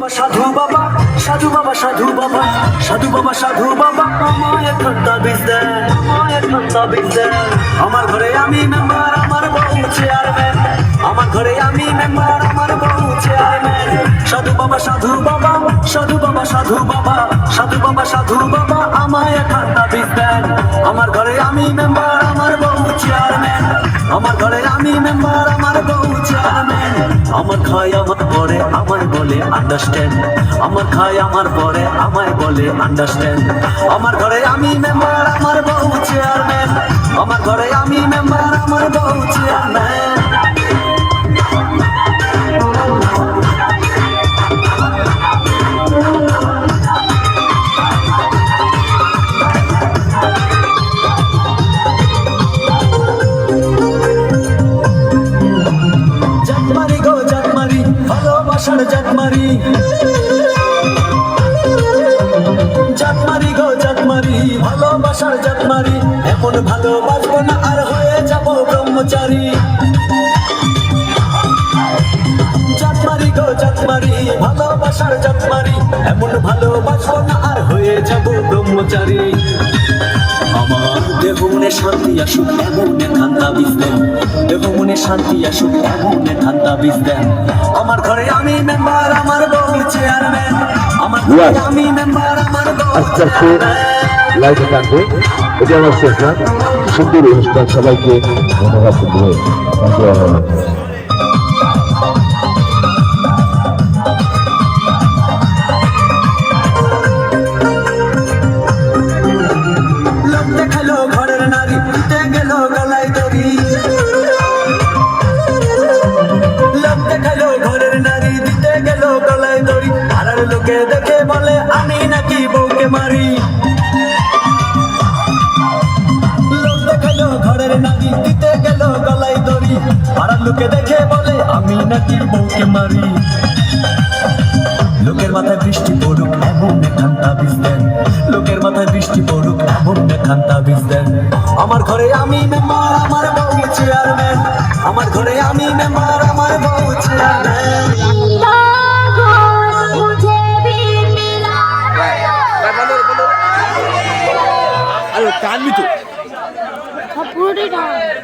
সাধু বাবা সাধু বাবা সাধু বাবা সাধু বাবা সাধু বাবা আমায় একটা বিষ দেন, আমায় একটা বিষ দেন। আমার ঘরে আমি মেম্বার, আমার বউ চেয়ারম্যান। আমার ঘরে আমি মেম্বার, আমার বউ চেয়ারম্যান। সাধু বাবা সাধু বাবা সাধু বাবা সাধু বাবা সাধু বাবা সাধু বাবা আমায় একটা বিষ দেন। আমার ঘরে আমি মেম্বার, আমার বউ চেয়ারম্যান। আমার ঘরে আমি মেম্বার, আমার বউ চেয়ারম্যান। আমার খাই আমার পরে আমায় বলে আন্ডারস্ট্যান্ড। আমার খাই আমার পরে আমায় বলে আন্ডারস্ট্যান্ড। আমার ঘরে আমি মেম্বার, আমার বউ চেয়ারম্যান। আমার ঘরে আমি মেম্বার, আমার বউ চেয়ারম্যান। জাতমারি গো জাতমারি, ভালোবাসার জাতমারি। জাতমারি গো জাতমারি, ভালোবাসার জাতমারি। এমন ভালোবাসবো না আর হয়ে যাব ব্রহ্মচারী। জাতমারি গো জাতমারি, ভালোবাসার জাতমারি। এমন ভালোবাসবো না আর হয়ে যাব ব্রহ্মচারী। আমার দেহ মনে শান্তি আসুক এমন খান্তা বিষ দেন। দেহ মনে শান্তি আসুক এমন খান্তা বিষ দেন। আমার ঘরে আমি মেম্বার, আমার বউ চেয়ারম্যান। আমার ঘরে আমি মেম্বার, আমার বউ চেয়ারম্যান। লাইভে থাকবে, এটা আমার শেষ না। সুন্দর অনুষ্ঠান, সবাইকে ধন্যবাদ দিয়ে লোক দেখালো ঘরের নারী, দিতে গেল গলায় দড়ি। লোক দেখালো ঘরের নারী, দিতে গেল গলায় দড়ি। পাড়ার লোকে দেখে বলে আমি নাকি বউকে মারি। লোক দেখালো ঘরের নারী, দিতে গেল গলায় দড়ি। পাড়ার লোকে দেখে বলে আমি নাকি বউকে মারি। লোকের মাথায় বৃষ্টি পড়ুক এমন খান্তা বিষ দেন। লোকের মাথায় বৃষ্টি পড়ুক এমন খান্তা বিষ দেন। আমার ঘরে আমি মেম্বার, আমার বউ চেয়ারম্যান। আমার ঘরে আমি মেম্বার, আমার বউ চেয়ারম্যান। আরে টানবি তো পুরোটাই টান।